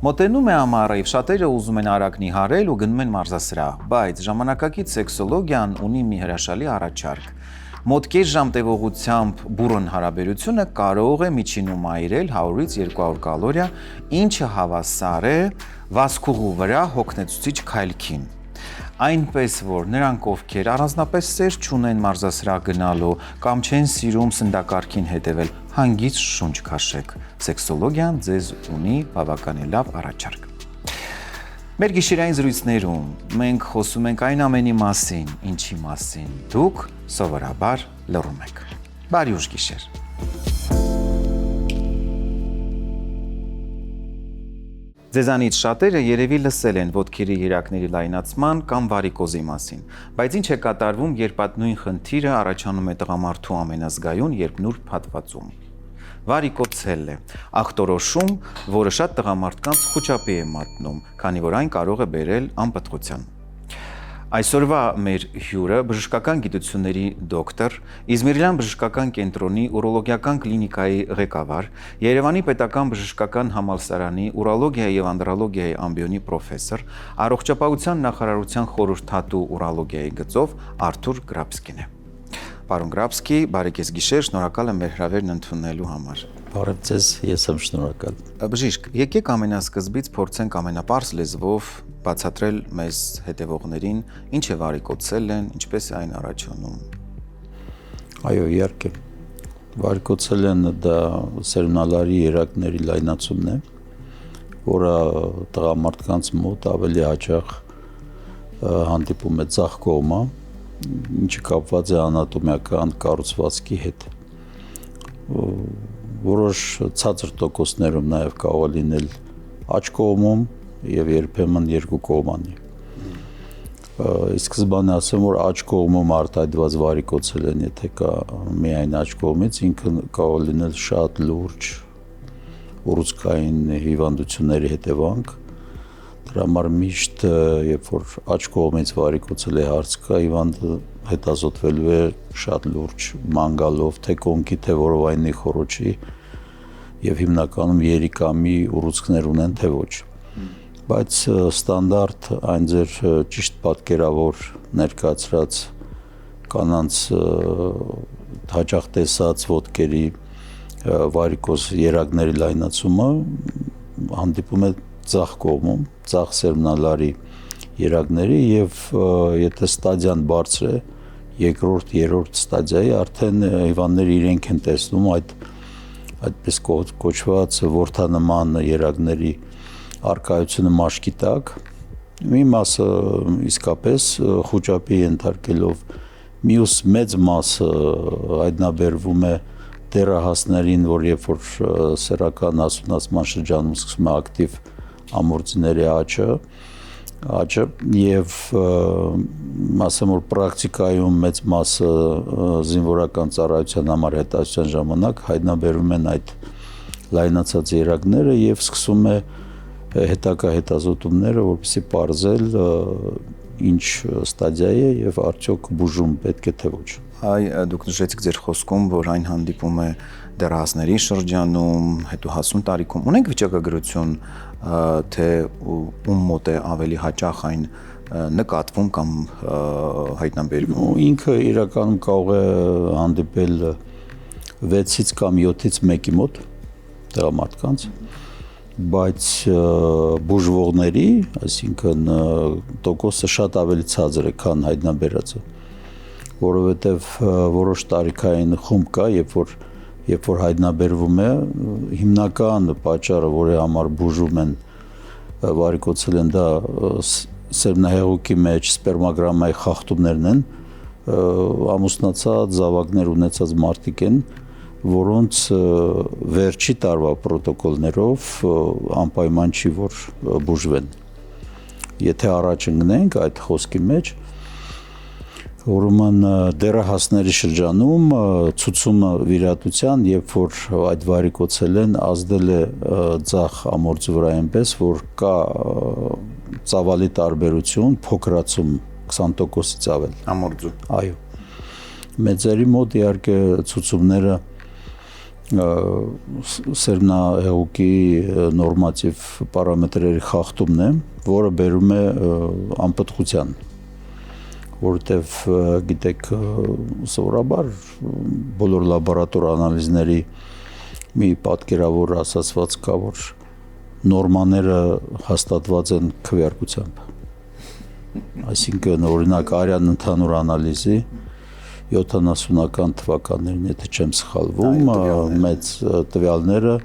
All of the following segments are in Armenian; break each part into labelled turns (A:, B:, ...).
A: Մոտենում է ամառը, եւ շատերը ուզում են արագնի հարել ու գնում են մարզասրահ, բայց ժամանակակից սեքսոլոգիան ունի մի հրաշալի առաջարկ։ Մոտ կես ժամ տևողությամբ բուրըն հարաբերությունը կարող է միջինում այրել 100-ից 200 կալորիա, ինչը հավասար է վազքուղու վրա հոգնեցուցիչ քայլքին։ Այնպես որ նրանք, ովքեր առանձնապես սեր չունեն մարզասրահ գնալու կամ չեն սիրում սննդակարգին հետևել, հանգիստ շունչ քաշեք։ Սեքսոլոգիան ձեզ ունի բավականին լավ առաջարկ։ Մեր գիշերային զրույցներում մենք խոսում ենք այն ամենի մասին, ինչի մասին դուք սովորաբար լռում եք։ Բարի ուշ գիշեր։ Ձեզանից շատերը երևի լսել են ոտքերի երակների լայնացման կամ վարիկոզի մասին, բայց ինչ է կատարվում, երբ այդ նույն խնդիրը առաջանում է տղամարդու ամենազգայուն, երբ նուրբ հատվածում։ Վարիկոցել է ախտորոշում, որը շատ տղամարդկանց խուճապի է մատնում, քանի որ այն կարող է բերել անպտղության։ Այսօրվա մեր հյուրը բժշկական գիտությունների դոկտոր, Իզմիրլյան բժշկական կենտրոնի ուրոլոգիական կլինիկայի ղեկավար, Երևանի պետական բժշկական համալսարանի ուրոլոգիայի եւ անդրոլոգիայի ամբիոնի պրոֆեսոր, Առողջապահության նախարարության խորհրդատու ուրոլոգիայի գծով Արթուր Գրաբսկին է։ Պարոն Գրաբսկի, բարի կես գիշեր, շնորհակալ եմ մեր հրավերն ընդունելու համար։
B: Բարև ձեզ, ես եմ շնորհակալ։
A: Բժիշկ, եկեք ամենասկզբից փորձենք ամենապարզ լեզվով բացատրել մեզ հետևողներին, ինչ է վարիկոցելն, ինչպես է այն առաջանում։
B: Այո, իհարկե։ Վարիկոցելն դա սերմնալարի երակների լայնացումն է, որը տղամարդկանց մոտ ավելի հաճախ հանդիպում է ձախ կողմը, ինչը կապված է անատոմիական կառուցվածքի հետ։ Որոշ ցածր տոկոսներում նաև կարող է լինել աջ կողմում եւ երբեմն երկու կողմանի։ Իսկ սկզբանե ասեմ, որ աջ կողմում արտահայտված վարիկոցելն, եթե կա միայն աջ կողմից, ինքը կարող է լինել շատ լուրջ ուռուցքային հիվանդությունների հետևանք։ Դրա համար միշտ, երբ որ աջ կողմից վարիկոցել է հարց կա, հիվանդը հետազոտվելու է շատ լուրջ մանգալով, թե կոնքի, թե որովայնի խոռոչի եւ հիմնականում երիկամի ուռուցքներ ունեն, թե ոչ։ Բայց ստանդարտ այն ձեր ճիշտ պատկերավոր ներկայացրած կանանց հաճախ տեսած ոտքերի վարիկոզ երակների լայնացումը հանդիպում է ձախ կողմում, ձախ սերմնալարի երակների եւ եթե ստադիան բարձր է, երկրորդ, երրորդ ստադիայի արդեն հիվանդները իրենք են տեսնում այդպես կոչված որդանման երակների արկայությունը մաշկի տակ, մի մասը իսկապես խուճապի ենթարկելով, մյուս մեծ մասը հայտնաբերվում է դեռահասներին, որ երբ որ սեռական ասունացման շրջանում սկսում է ակտիվ ամորձիների աճը եւ ասեմ որ պրակտիկայում մեծ մասը զինվորական ծառայության համար հետազոտության ժամանակ հայտնաբերում են այդ լայնացած երակները եւ սկսում է հետագա հետազոտումները, որպեսզի պարզել ինչ ստադիա է եւ արդյոք բուժում պետք է թե ոչ։
A: Այ դուք նշեցիք ձեր խոսքում, որ այն հանդիպում է դեռահասների շրջանում, հետո հասուն տարիքում։ Ունենք վիճակագրություն, թե ում մոտ է ավելի հաճախ այն նկատվում կամ հայտնաբերվում։
B: Ինքը իրականում կարող է հանդիպել 6-ից կամ 7-ից 1-ի մոտ տղամարդկանց, բայց բուժվողների, այսինքն տոկոսը շատ ավելի ցածր է, քան հայտնաբերածը, որովհետև որոշ տարիքային խումբ կա, երբ որ հայտնաբերվում է, հիմնական պատճառը, որի համար բուժում են վարիկոցելն, դա սերմնահեղուկի մեջ սպերմագրամայի խախտումներն են, ամուսնացած զավակներ ունեցած մարդիկ են, որոնց վերջի տարվա պրոտոկոլներով անպայման չի, որ բուժվեն։ Եթե առաջ ընկնենք այդ խոսքի մեջ, ուրեմն դեռահասների շրջանում ցուցումը վիրատության, երբ որ այդ վարիկոցելն ազդել է ձախ ամորձի վրա այնպես, որ կա ծավալի տարբերություն, փոքրացում 20%-ից ավել։
A: Ամորձու։
B: Այո։ Մեծերի մոտ իհարկե ցուցումները սերմնահեղուկի նորմատիվ պարամետրերի խախտումն է, որը բերում է անպտղության, որովհետև գիտեք, սովորաբար բոլոր լաբորատոր անալիզների մի պատկերավոր ասացված կա, որ նորմաները հաստատված են քվեարկությամբ։ Այսինքն, օրինակ, արյան ընդհանուր անալիզի 70-ական թվականներին, եթե չեմ սխալվում, մեծ տվյալները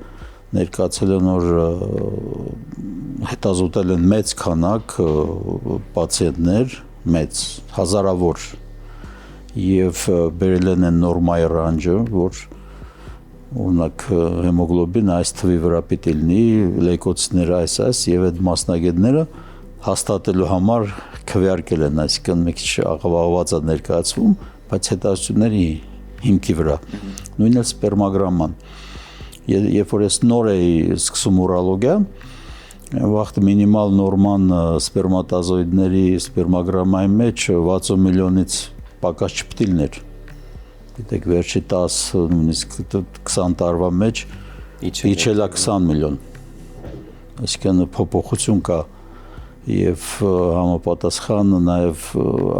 B: ներկայացել են, որ հետազոտել են մեծ քանակ պացիենտներ, մեծ, հազարավոր, եւ բերել են նորմայի ռանջը, որ օրինակ հեմոգլոբինը այս թվի վրա պիտի լինի, լեյկոցիտները այս եւ այդ մասնագետները հաստատելու համար քվեարկել են, այսինքն մի քիչ աղավաղված է ներկայացվում, բայց հետազոտությունների հիմքի վրա, նույնն էլ սպերմագրաման։ Երբ որ ես նոր էի սկսում ուրոլոգիա, վաղ մինիմալ նորման սպերմատոզոիդների սպերմագրամայի մեջ 60 միլիոնից պակաս չպետք է լիներ։ Գիտեք, վերջի 10, նույնիսկ 20 տարվա մեջ իջել է 20 միլիոն։ Այսինքն փոփոխություն կա եւ համապատասխան նաեւ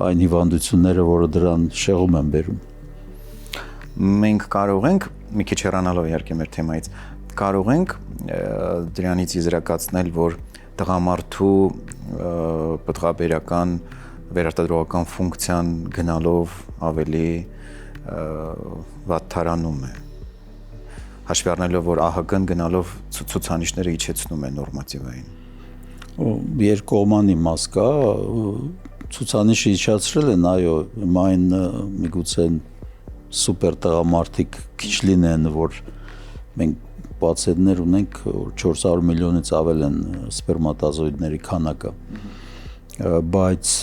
B: այն հիվանդությունները, որը դրան շեղում են բերում։
A: Մենք կարող ենք, մի քիչ հեռանալով իհարկե մեր թեմայից, կարող ենք դրանից եզրակացնել, որ տղամարդու պտղաբերական վերարտադրողական ֆունկցիան գնալով ավելի վատթարանում է։ Հաշվի առնելով, որ ԱՀԿ-ն գնալով ցուցանիշները իջեցնում է նորմատիվային։
B: Երկկողմանի մաս կա, ցուցանիշը իջացրել են, այո, այն միգուցե սուպեր տղամարդիկ քիչ լինեն, որ մենք պացիենտներ ունենք, որ 400 միլիոնից ավել են սպերմատոզոիդների քանակը, բայց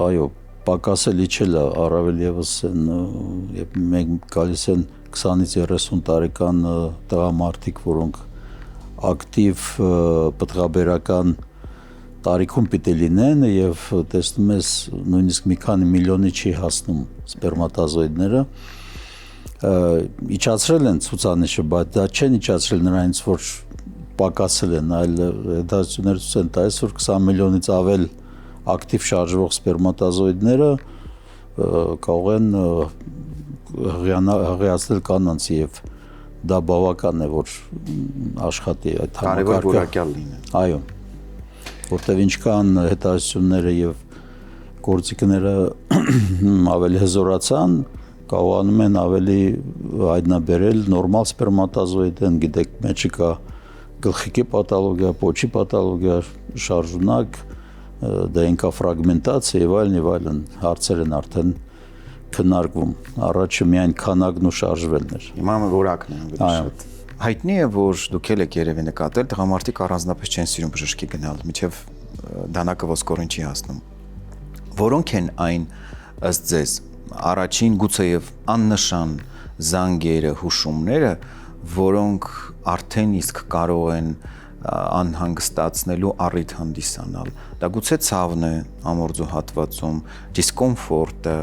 B: այո, պակասել իջել է, առավել եւս երբ մենք գալիս են 20-ից 30 տարեկան տղամարդիկ, որոնք ակտիվ պտղաբերական տարիքում պիտի լինեն եւ տեսնում ես նույնիսկ մի քանի միլիոնի չի հասնում սպերմատոզոիդները, իջացրել են ցուցանիշը, բայց դա չեն իջացրել նրանից, որ պակասել են, այլ հետազոտությունները ցույց են տալիս, որ 20 միլիոնից ավել ակտիվ շարժվող սպերմատոզոիդները կարող են հղիացնել կանանց եւ դա բավական է, որ աշխատի այդ համակարգը։
A: Կարևոր որակյալ լինի։
B: Այո, որտեղ ինչքան հետազոտությունները եւ գործիքները ավելի հզորացան, կարողանում են ավելի հայտնաբերել նորմալ սպերմատոզոիդ են, գիտեք, մեջը կա գլխիկի պաթոլոգիա, պոչի պաթոլոգիա, շարժունակ, դենկաֆրագմենտացիա եւ այլն հարցեր են արդեն քննարկվում։ Առաջը միայն քանակն ու շարժվելն էր։
A: Հիմա որակն է ավելի շատ։ Հայտնի է, որ դուք եք երևի նկատել, տղամարդիկ առանձնապես չեն սիրում բժշկի գնալ, մինչև դանակը ոսկորին չի հասնում։ Որոնք են այն ըստ ձեզ առաջին գուցեև աննշան զանգերը, հուշումները, որոնք արդեն իսկ կարող են անհանգստացնելու առիթ հանդիսանալ։ Դա գուցե ցավն է ամորձու հատվածում, դիսկոմֆորտը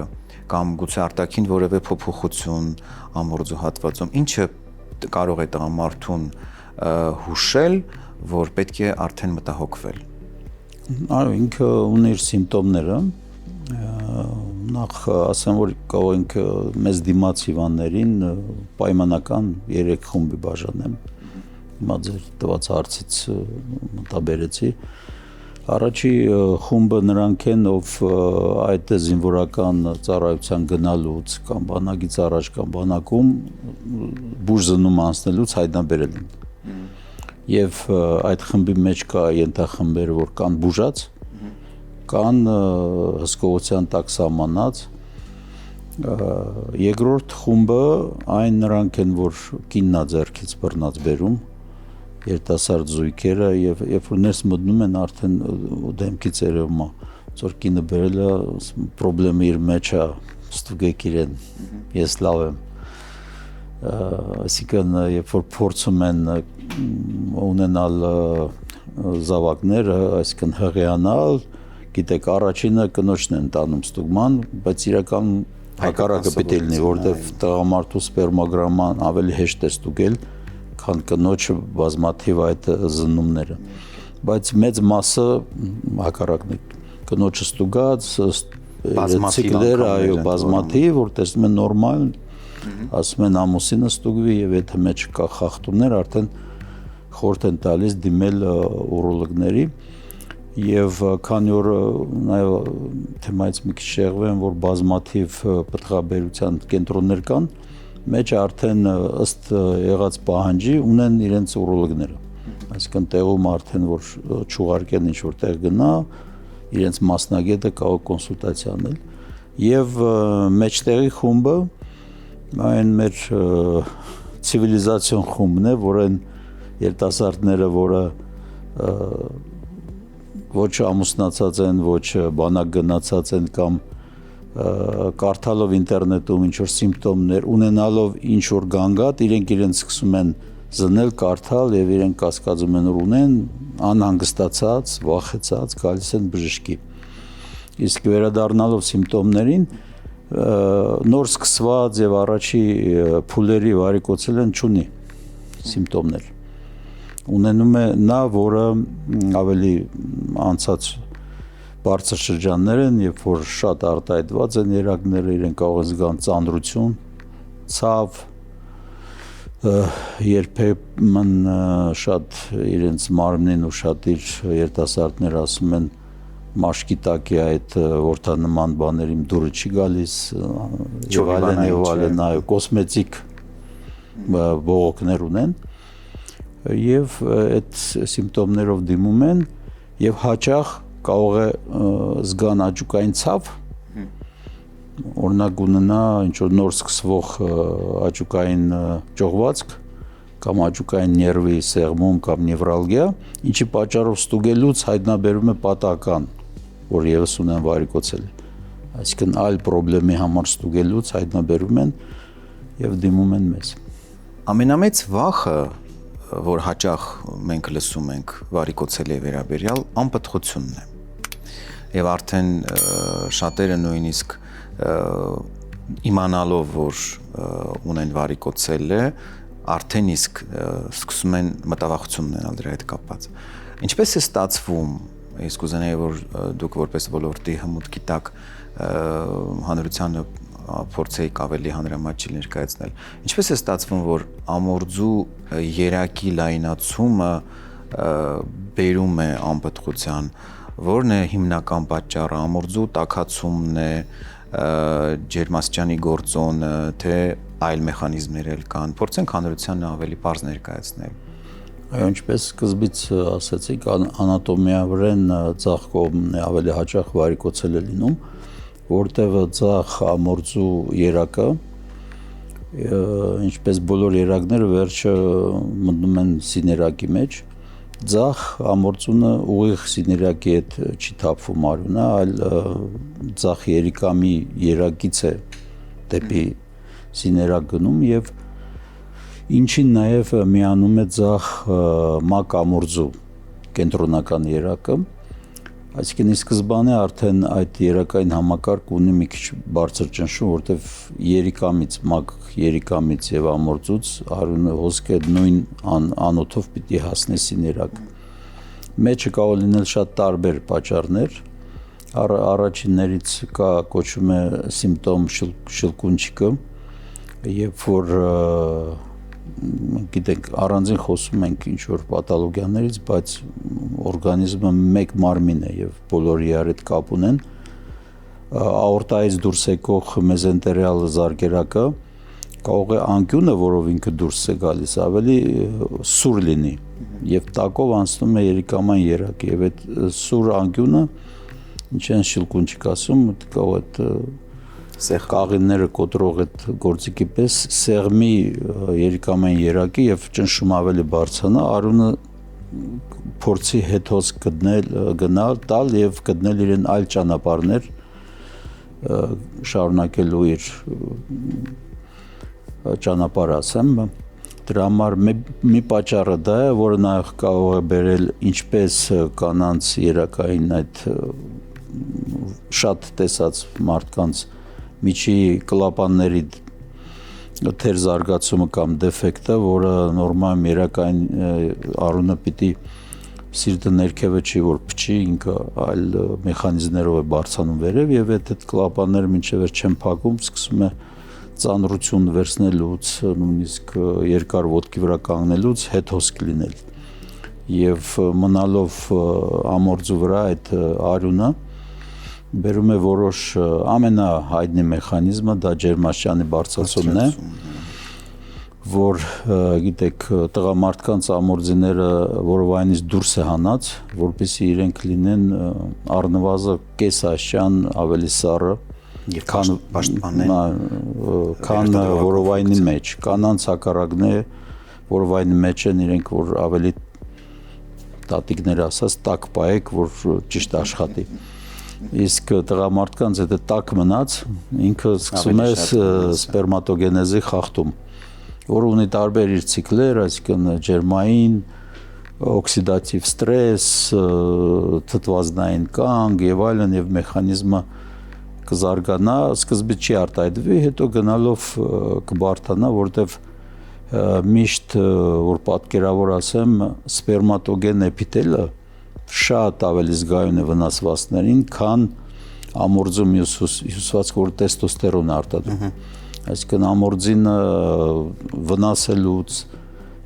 A: կամ գուցե արտաքին որևէ փոփոխություն ամորձու հատվածում, ինչը կարող է տղամարդուն հուշել, որ պետք է արդեն մտահոգվել։
B: Այո, ինքը ունի իր սիմպտոմները։ Նախ ասեմ, որ կարող ենք մեզ դիմաց հիվանդներին պայմանական 3 խումբի բաժանեմ։ Հիմա ձեր տված հարցից մտաբերեցի։ Առաջի խումբը նրանք են, ով այդ զինվորական ծառայության գնալուց կամ բանակից առաջ կամ բանակում բուժզննում անցնելուց հայտնաբերել են։ Եվ այդ խմբի մեջ կա ենթախմբեր, որ կան բուժած, կան հսկողության տակ սահմանած։ Երկրորդ խումբը այն նրանք են, որ կիննա ձեռքից բռնած բերում, երիտասարդ զույգերը եւ երբ որ ներս մտնում են արդեն դեմքից երևում է, որ կինը բերել է, խնդրեմը իր մեջ է, ստուգեք իրեն, ես լավ եմ։ Այսինքն երբ որ փորձում են ունենալ զավակներ, այսինքն հղիանալ, գիտեք, առաջինը կնոջն են տանում ստուգման, բայց իրականում հակառակը պետք է լինի, որովհետև տղամարդու սպերմոգրաման ավելի հեշտ է ստուգել, քան կնոջը բազմաթիվ այդ զննումները։ Բայց մեծ մասը հակառակն է, կնոջը ստուգած, ցիկլերը, այո, բազմաթիվ, որ տեսնում են նորմալ, ասում են ամուսինը ստուգվի եւ եթե մեջ կա խախտումներ, արդեն խորհուրդ են տալիս դիմել ուրոլոգների եւ քանի որ նաեւ թեմայից մի քիչ շեղվեմ, որ բազմաթիվ պտղաբերության կենտրոններ կան, մեջ արդեն ըստ եղած պահանջի ունեն իրենց ուրոլոգները, այսինքն տեղում արդեն որ չուղարկեն ինչ որ տեղ գնա, իրենց մասնագետը կարող կոնսուլտացիա անել եւ մեջտեղի խումբը այն մեր ցիվիլիզացիոն խումբն է, որ այն երիտասարդները, որը ոչ ամուսնացած են, ոչ բանակ գնացած են կամ կարդալով ինտերնետում ինչ որ սիմպտոմներ ունենալով ինչ որ գանգատ, իրենց սկսում են զնել, կարդալ եւ իրենք կասկածում են որ ունեն, անհանգստացած, վախեցած, գալիս են բժշկի։ Իսկ վերադառնալով սիմպտոմներին, նոր սկսված եւ առաջի փուլերի վարիկոցելեն չունի սիմպտոմներ։ Ունենում է նա, որը ավելի անցած բարձր շրջաններ են, երբ որ շատ արտահայտված են երակները, իրենք կարող են զգան ծանրություն, ցավ, երբեմն շատ իրենց մարմնին ուշադիր երիտասարդներ ասում են մաշկի տակ է այդ որդանման բաներ իմ դուրը չի գալիս, եւ այլն, այո, կոսմետիկ բողոքներ ունեն եւ այդ սիմպտոմներով դիմում են եւ հաճախ կարող է զգան աճուկային ցավ, օրինակ ունենա ինչ որ նոր սկսվող աճուկային ճողվածք կամ աճուկային ներվի սեղմում կամ նևրալգիա, ինչի պատճառով ստուգելուց հայտնաբերում է պատահական, որ եւս ունեն վարիկոցել։ Այսինքն այլ խնդրի համար ստուգելուց հայտնաբերում են եւ դիմում են մեզ։
A: Ամենամեծ վախը, որ հաճախ մենք լսում ենք վարիկոցելի վերաբերյալ, անպտղությունն է։ Եվ արդեն շատերը նույնիսկ իմանալով, որ ունեն վարիկոցել է, արդեն իսկ սկսում են մտավախություն ունենալ դրա հետ կապված։ Ինչպես է ստացվում, իսկ կուզենայի, որ դուք որպես ոլորտի հմուտ գիտակ հանրությանը փորձեիք ավելի հանրամատչելի ներկայացնել։ Ինչպես է ստացվում, որ ամորձու երակի լայնացումը բերում է անպտղության, որն է հիմնական պատճառը, ամորձու տաքացումն է, ջերմաստիճանի գործոնը, թե այլ մեխանիզմներ էլ կան։ Փորձենք հանրությանը ավելի պարզ ներկայացնել։
B: Այո, ինչպես սկզբից ասացիք, անատոմիայորեն ձախ կողմն է ավելի հաճախ վարիկոցել է լինում, որտեղ ձախ ամորձու երակը, ինչպես բոլոր երակները վերջը մտնում են սիներակի մեջ, ձախ ամորձունը ուղիղ սիներակի հետ չի թափվում արյունը, այլ ձախ երիկամի երակից է դեպի սիներակ գնում եւ ինչին նաեւ միանում է ձախ մակ ամորձու կենտրոնական երակը, այսինքն ի սկզբանե արդեն այդ երակային համակարգ ունի մի քիչ բարձր ճնշում, որտեվ երիկամից, մակ երիկամից եւ ամորձուց արյունը ոսկե նույն անոթով պիտի հասնի սիներակ։ Մեջը կարող լինել շատ տարբեր պատճառներ, առաջիններից կա կոչվում է սիմպտոմ շլկունչիկը, երբ որ գիտենք առանձին խոսում ենք ինչ որ պաթոլոգիաներից, բայց օրգանիզմը մեկ մարմին է եւ բոլորը իրար հետ կապ ունեն, աորտայից դուրս եկող մեզենտերիալ զարկերակը կարող է անկյունը, որով ինքը դուրս է գալիս, ավելի սուր լինի եւ տակով անցնում է երիկաման երակը եւ այդ սուր անկյունը ինչ են շլկունչիկ ասում, կարող է կաղինները կոտրող այդ գործիքի պես սեղմի երիկամային երակի եւ ճնշումը ավելի բարձրանա, արյունը փորձի հետոց գնալ, տալ եւ գտնել իրեն այլ ճանապարհներ շարունակելու իր ճանապարհը, ասեմ, դրա համար մի պատճառը դա է, որը նաեւ կարող է բերել ինչպես կանանց երակային այդ շատ տեսած մարդկանց միջի կլապանների թեր զարգացումը կամ դեֆեկտը, որը նորմալ երակային առունը պիտի սիրտը ներքևը չի որ փչի, ինքը այլ մեխանիզմներով է բարձանում վերև եւ այդ կլապանները մինչեւ չեն փակում, սկսում է ծանրություն վերցնելուց, նույնիսկ երկար ոտքի վրա կանգնելուց հետոս կլինել։ Եվ մնալով ամորձու վրա այդ արյունը բերում է որոշ ամենահայտնի մեխանիզմը դա ջերմաստիճանի բարձրացումն է, որ գիտեք տղամարդկանց ամորձիները որովայնից դուրս է հանած, որպեսզի իրենք լինեն առնվազն կես աստիճան ավելի սառը, քան որովայնի մեջ, կանանց հակառակն է, որովայնի մեջ են իրենք որ ավելի տատիկներ ասած տաք պայեք, որ ճիշտ աշխատի։ Իսկ տղամարդկանց այդ տաք մնաց, ինքը սկսում է սպերմատոգենեզի խախտում, որը ունի տարբեր իր ցիկլեր, այսինքն ջերմային, օքսիդատիվ ստրես, թթվածնային կանգ եւ այլն եւ մեխանիզմը կզարգանա, սկզբից չի արտահայտվի, հետո գնալով կբարթանա, որտեվ միշտ որ պատկերավոր ասեմ, սպերմատոգեն էպիթելը շատ ավելի զգայուն է վնասվածքներին, քան ամորձում հյուսվածք, որ տեստոստերոն է արտադրում։ Այսինքն ամորձինը վնասելուց,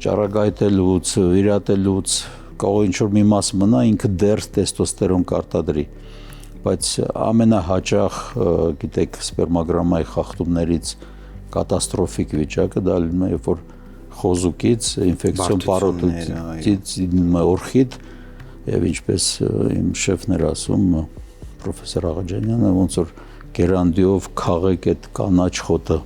B: ճառագայթելուց, վիրատելուց, կարող ինչ-որ մի մաս մնա, ինքը դեռ տեստոստերոն կարտադրի, բայց ամենահաճախ, գիտեք, սպերմագրամայի խախտումներից կատաստրոֆիկ վիճակը դա լինում է, երբ որ խոզուկից, ինֆեկցիոն պարոտիտից օրխիդ, եւ ինչպես իմ շեֆն էր ասում, պրոֆեսոր Աղաջանյանը, ոնց որ գերանդիով քաղեք այդ կանաչ խոտը,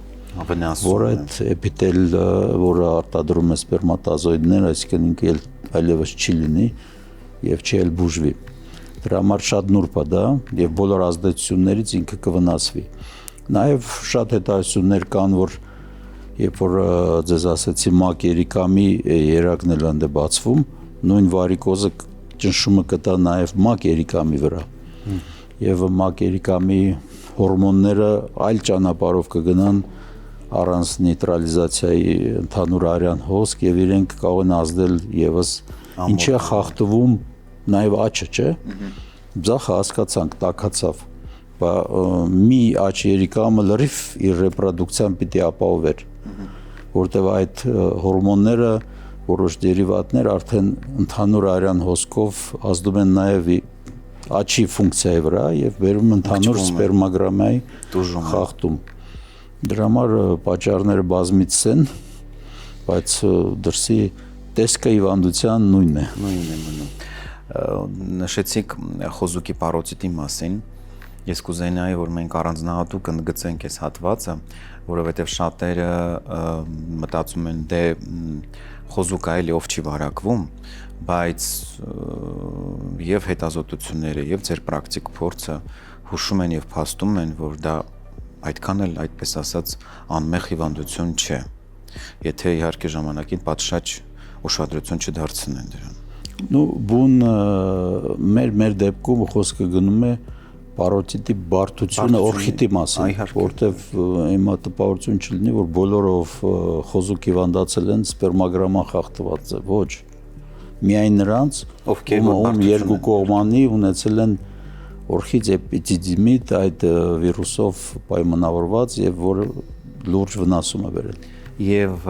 B: որ այդ էպիթելը, որը արտադրում է սպերմատոզոիդներ, այսինքն ինքը այլևս չի լինի եւ չի էլ բուժվի։ Դրա համար շատ նուրբ է դա եւ բոլոր ազդեցություններից ինքը կվնասվի։ Նաեւ շատ հետազոտություններ կան, որ երբ որ ձեզ ասեցի մակ երիկամի երակն էլ ընդ է բացվում, նույն վարիկոզը ճնշումը կտա նաեւ մակ երիկամի վրա։ Եվ մակ երիկամի հորմոնները այլ ճանապարհով կգնան առանց նեյտրալիզացիայի ընդհանուր արյան հոսք եւ իրենք կարող են ազդել եւս ինչի է խախտվում նաեւ աչը, չէ՞։ Ձախը հասկացանք, տակացավ։ Մի աչ երիկամը լրիվ իր ռեպրոդուկցիան պիտի ապահովեր, որտեղ այդ հորմոնները որոշ դերիվատներ արդեն ընդհանուր արյան հոսքով ազդում են նաեւ աչի ֆունկցիայի վրա եւ վերում ընդհանուր սպերմագրամայի խախտում։ Դրա համար պատճառները բազմից են, բայց դրսի տեսքը հիվանդության նույնն է։
A: Նույնն է մնում։ Նշեցիք խոզուկի պարոտիտի մասին։ Ես կուզենայի, որ մենք առանձնահատուկ ընդգծենք այս հատվածը, որովհետև շատերը մտածում են դե խոզուկը այլ ով չի վարակվում, բայց եւ հետազոտությունները եւ ձեր պրակտիկ փորձը հուշում են եւ փաստում են, որ դա այդքան էլ այդպես ասած անմեղ հիվանդություն չէ, եթե իհարկե ժամանակին պատշաճ ուշադրություն չդարձնեն դրան։
B: Ну, բուն մեր դեպքում խոսքը գնում է պարոտիտի բարդությունը օրխիտի մասին, որտեվ հիմա տպավորություն չլինի, որ բոլորով խոզուկ հիվանդացել են սպերմագրաման խախտված է, ոչ։ Միայն նրանց, ում երկու կողմանի ունեցել են օրխից էպիդեմիտ այդ վիրուսով պայմանավորված եւ որը լուրջ վնասում է բերել։
A: Եվ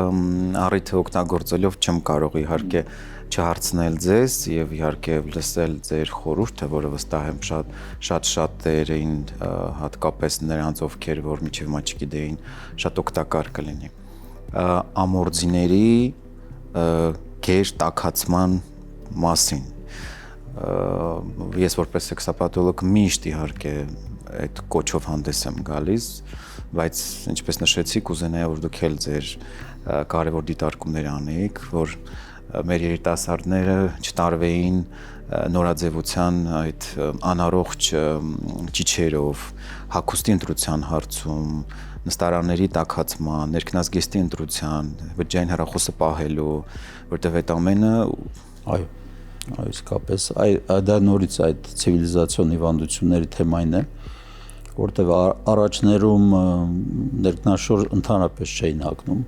A: առիթը օգտագործելով չեմ կարող իհարկե չհարցնել ձեզ եւ իհարկե լսել ձեր խորհուրդը, որը վստահ եմ շատերին, հատկապես նրանց, ովքեր որ միջև մա չգիտեին, շատ օգտակար կլինի։ Ամորձիների գեր տաքացման մասին։ Ես որպես սեքսապաթոլոգ միշտ իհարկե այդ կոչով հանդես եմ գալիս, բայց ինչպես նշեցի, կուզենայի որ դուք էլ ձեր կարևոր դիտարկումներ անեիք, որ մեր երիտասարդները չտարվեին նորաձևության այդ անառողջ ճիչերով, հագուստի ընտրության հարցում, նստարանների տաքացման, ներքնազգեստի ընտրության, բջջային հեռախոսը պահելու, որտեղ այդ ամենը
B: այո, իսկապես դա նորից այդ ցիվիլիզացիոն հիվանդությունների թեմային է, որտեղ առաջներում ներքնաշոր ընդհանրապես չէին հագնում։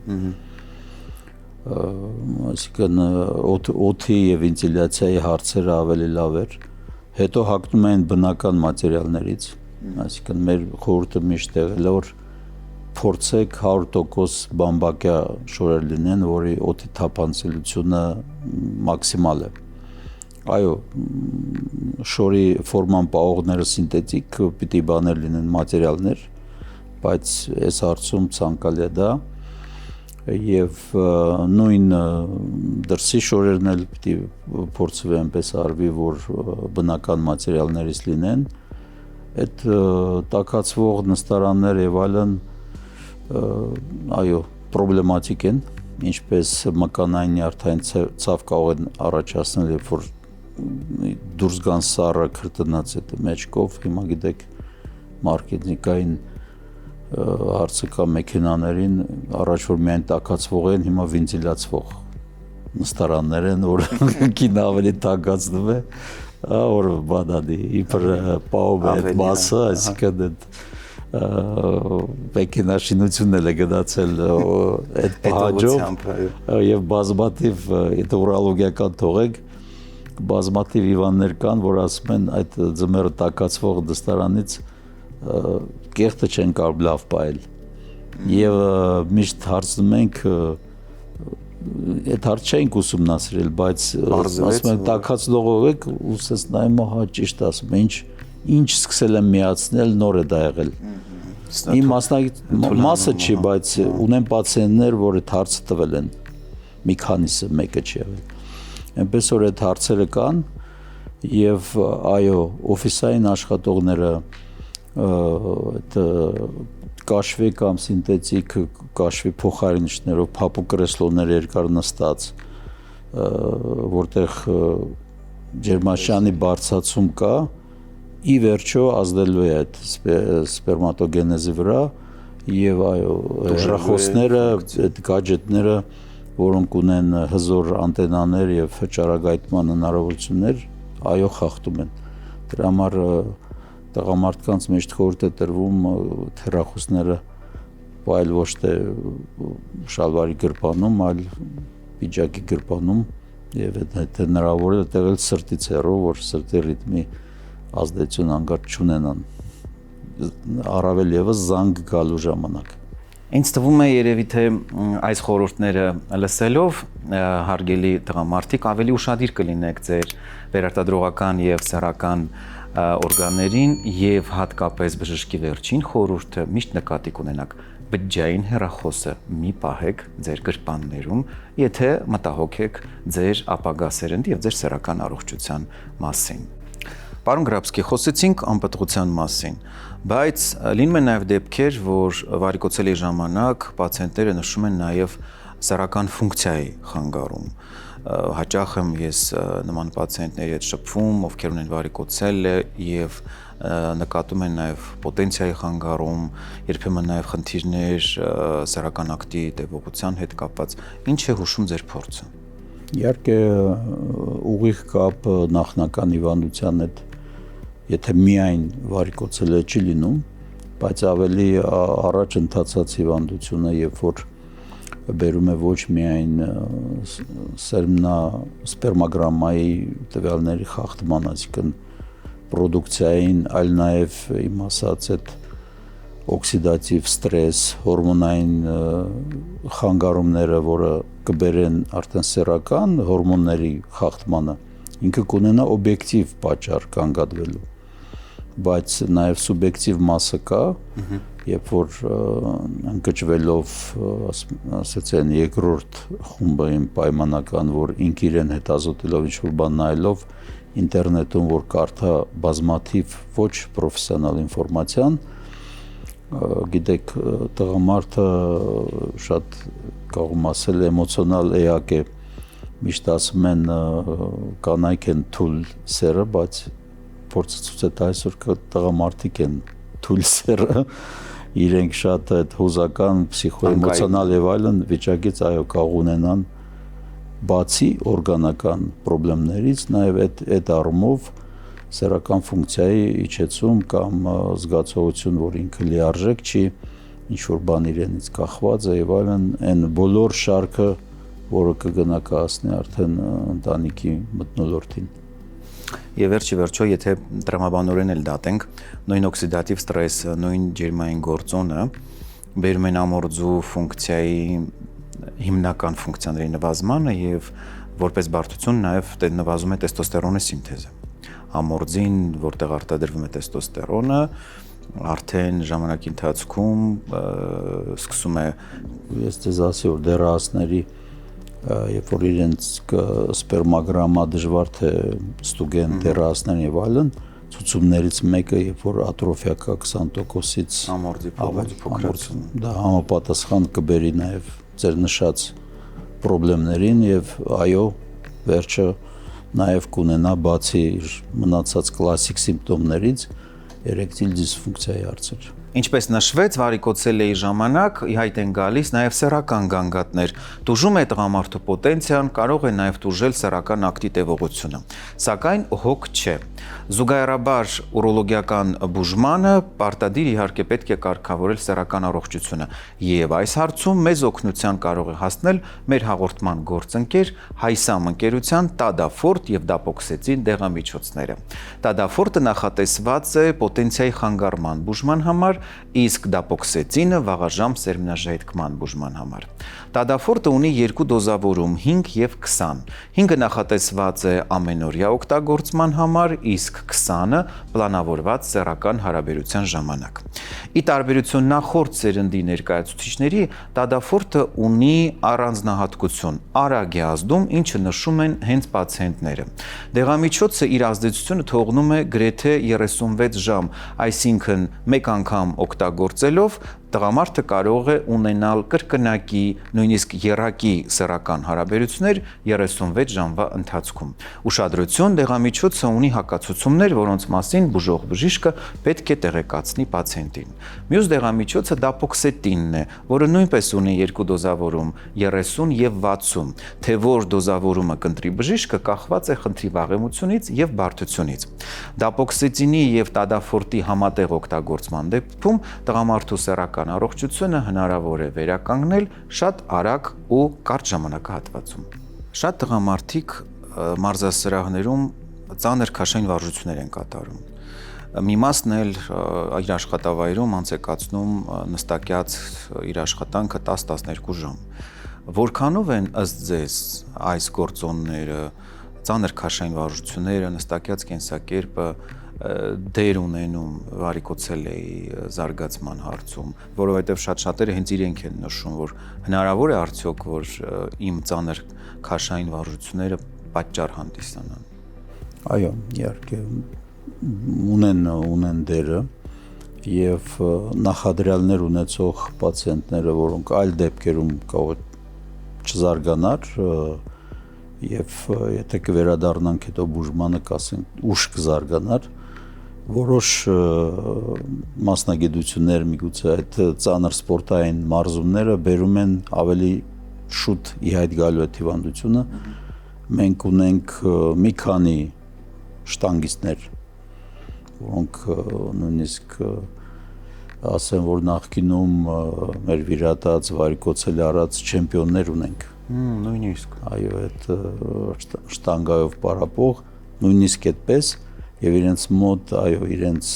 B: Այսինքն օդի եւ վենտիլյացիայի հարցերը ավելի լավ էր։ Հետո հագնում էին բնական մատերիալներից, այսինքն մեր խորհուրդը միշտ եղել է որ փորձեք 100% բամբակյա շորեր լինեն, որի օդի թափանցելիությունը մաքսիմալ է։ Այո, շորի ֆորման պահողները սինթետիկ պիտի բաներ լինեն մատերիալներ, բայց այս հարցում ցանկալի է դա եւ նույն դրսի շորերն էլ պիտի փորձվի այնպես արվի, որ բնական մատերիալներից լինեն։ Այդ տաքացվող նստարաններ եւ այլն այո, պրոբլեմատիկ են, ինչպես մկանային նյարդային ցավ կարող են առաջացնել, երբ որ դուրս գան սառը քրտնած այդ մեջքով, հիմա գիտեք մարքեթինգային հարցը կա մեքենաներին, առաջ որ միայն տաքացվող են, հիմա վենտիլացվող նստարաններ են, որ կին ավելի տաքացնում է, որ բանալի, իբր պահում է այդ մասը, այսինքն այդ մեքենաշինությունն էլ է գնացել այդ պահաջով եւ բազմաթիվ այդ ուրոլոգիական թողեք բազմաթիվ հիվանդներ կան, որ ասում են այդ ձմեռը տաքացվող նստարանից կեղտը չեն կարող լավ պահել եւ միշտ հարցնում ենք այդ հարց չենք ուսումնասիրել, բայց ասում են տաքացնողով եք ուսես նայում հա ճիշտ ասում ինչ սկսել եմ միացնել նոր է դա եղել իմ մասը չի, բայց ունեն պացիենտներ, որ այդ հարցը տվել են մի քանիսը, մեկը չի եղել այնպես որ այդ հարցերը կան եւ այո օֆիսային աշխատողները այդ կաշվի կամ սինթետիկ կաշվի փոխարինիչներով փափուկ կրեսլոներ երկար նստած որտեղ ջերմաշյանի բարձրացում կա ի վերջո ազդելու է այդ սպերմատոգենեզի վրա եւ այո հեռախոսները այդ գadgetները որոնք ունեն հզոր անտենաներ եւ ճարագայթման հնարավորություններ, այո, խախտում են։ Դրա համար տղամարդկանց միշտ խորհուրդ է տրվում հեռախոսները այլ ոչ թե շալվարի գրպանում, այլ պիջակի գրպանում եւ այդ հնարավոր է տեղել սրտից հեռու, որ սրտի ռիթմի ազդեցություն անգամ չունենան։ Առավել եւս զանգ գալու ժամանակ։
A: Ինձ թվում է երևի թե այս խորհուրդները լսելով հարգելի տղամարդիկ ավելի ուշադիր կլինեք ձեր վերարտադրողական եւ սեռական օրգաններին եւ հատկապես բժշկի վերջին խորհուրդը միշտ նկատի կունենաք բջջային հեռախոսը մի պահեք ձեր գրպաններում, եթե մտահոգ եք ձեր ապագա սերնդի եւ ձեր սեռական առողջության մասին։ Պարոն Գրաբսկի, խոսեցինք անպտղության մասին, բայց լինում են նաև դեպքեր, որ վարիկոցելի ժամանակ պացիենտները նշում են նաև սեռական ֆունկցիայի խանգարում։ Հաճախ եմ ես նման պացիենտների հետ շփվում, ովքեր ունեն վարիկոցել եւ նկատում են նաև պոտենցիայի խանգարում, երբեմն նաև խնդիրներ սեռական ակտի տևողության հետ կապված։ Ինչ է հուշում ձեր փորձը։
B: Իհարկե ուղիղ կապ նախնական հիվանդության հետ եթե միայն վարիկոցելը չի լինում, բայց ավելի առաջ ընթացած հիվանդությունը, երբ որ բերում է ոչ միայն սպերմագրամայի տվյալների խախտման, այսինքն պրոդուկցիային, այլ նաև իմ ասած այդ օքսիդատիվ ստրես, հորմոնային խանգարումները, որը կբերեն արդեն սեռական հորմոնների խախտմանը, ինքը կունենա օբյեկտիվ պատճառ կանգատվելու, բայց նաև սուբյեկտիվ մասը կա, երբ որ ընկճվելով, ասած են երկրորդ խումբը իմ պայմանական, որ ինք իրեն հետազոտելով ինչ-որ բան նայելով ինտերնետում, որ կարդա բազմաթիվ ոչ պրոֆեսիոնալ ինֆորմացիան, գիտեք, տղամարդը շատ կարող եմ ասել էմոցիոնալ էակ է, միշտ ասում են կանայք են թույլ սերը, բայց փորձը ցույց է տալիս, որ տղամարդիկ են թույլ սերը, իրենք շատ այդ հուզական, պսիխոէմոցիոնալ եւ այլն վիճակից այո կարող ունենան բացի օրգանական խնդիրներից, նաեւ այդ առումով սեռական ֆունկցիայի իջեցում կամ զգացողություն, որ ինքը լիարժեք չի, ինչ որ բան իրենից կախված է եւ այլն, այն բոլոր շարքը, որը կգնա կհասնի արդեն ընտանիքի մթնոլորտին։
A: Եվ վերջի, եթե տրամաբանորեն էլ դատենք, նույն օքսիդատիվ ստրեսը, նույն ջերմային գործոնը բերում են ամորձու ֆունկցիայի հիմնական ֆունկցիաների նվազմանը եւ որպես բարդություն նաեւ նվազում է տեստոստերոնի սինթեզը։ Ամորձին, որտեղ արտադրվում է տեստոստերոնը, արդեն ժամանակի ընթացքում սկսում է,
B: ես ձեզ ասի, որ դեռահասների երբ որ իրենց սպերմագրամա դժվար թե ստուգեն դեռահասներին եւ այլն, ցուցումներից մեկը, երբ որ ատրոֆիա կա 20%-ից
A: ամորձի փոքրացում,
B: դա համապատասխան կբերի նաեւ ձեր նշած խնդիրներին եւ այո, վերջը նաեւ կունենա բացի մնացած կլասիկ սիմպտոմներից էրեկտիլ դիսֆունկցիայի հարցեր։
A: Ինչպես նշվեց, վարիկոցելեի ժամանակ ի հայտ են գալիս նաև սեռական գանգատներ։ Տուժում է տղամարդու պոտենցիան, կարող է նաև տուժել սեռական ակտի տևողությունը, սակայն հոգ չէ։ Զուգահեռաբար ուրոլոգիական բուժմանը պարտադիր իհարկե պետք է կարգավորել սեռական առողջությունը, եւ այս հարցում մեզ օգնության կարող է հասնել մեր հաղորդման գործընկեր Հայսամ ընկերության Տադաֆորտ եւ Դապոքսեցին դեղամիջոցները։ Տադաֆորտը նախատեսված է պոտենցիայի խանգարման բուժման համար, իսկ Դապոքսեցինը վաղաժամ սերմնաժայթքման բուժման համար։ Տադաֆորտը ունի երկու դոզավորում՝ 5 եւ 20։ 5-ը նախատեսված է ամենօրյա օգտագործման համար, իսկ 20-ը պլանավորված սեռական հարաբերության ժամանակ։ Ի տարբերություն նախորդ սերնդի ներկայացուցիչների, Տադաֆորտը ունի առանձնահատկություն՝ արագ է ազդում, ինչը նշում են հենց պացիենտները։ Դեղամիջոցը իր ազդեցությունը թողնում է գրեթե 36 ժամ, այսինքն մեկ անգամ օգտագործելով տղամարդը կարող է ունենալ կրկնակի, նույնիսկ եռակի սեռական հարաբերություններ 36 ժամվա ընթացքում։ Ուշադրություն, դեղամիջոցը ունի հակացուցումներ, որոնց մասին բուժող բժիշկը պետք է տեղեկացնի պացիենտին։ Մյուս դեղամիջոցը Դապոքսետինն է, որը նույնպես ունի երկու դոզավորում՝ 30 եւ 60, թե որ դոզավորումը կընտրի բժիշկը կախված է խնդրի վաղեմությունից եւ բարդությունից։ Դապոքսետինի եւ Տադաֆորտի համատեղ օգտագործման դեպքում տղամարդու սեռական առողջությունը հնարավոր է վերականգնել շատ արագ ու կարճ ժամանակահատվածում։ Շատ տղամարդիկ մարզասրահներում ծանր քաշային վարժություններ են կատարում։ Մի մասն էլ իր աշխատավայրում անց է կացնում նստակյաց իր աշխատանքը 10-12 ժամ։ Որքանով են ըստ ձեզ այս գործոնները, ծանր քաշային վարժությունները, նստակյաց կենսակերպը դեր ունենում վարիկոցելեի զարգացման հարցում, որովհետև շատերը հենց իրենք են նշում, որ հնարավոր է արդյոք, որ իմ ծանր քաշային վարժությունները պատճառ հանդիսանան։
B: Այո, իհարկե ունեն դերը եւ նախադրյալներ ունեցող պացիենտները, որոնք այլ դեպքերում կարող չզարգանար եւ եթե կվերադառնանք հետո բուժմանը, կասենք ուշ կզարգանար, որոշ մասնագիտություններ միգուցե այդ ծանր սպորտային մարզումները բերում են ավելի շուտ ի հայտ գալու այդ հիվանդությունը։ Մենք ունենք մի քանի շտանգիստներ, որոնք նույնիսկ ասեմ, որ նախկինում մեր վիրատած վարիկոցելի առած չեմպիոններ ունենք։
A: Նույնիսկ։
B: Այո, այդ շտանգայով պարապող, նույնիսկ այդպես եւ իրենց մոտ, այո, իրենց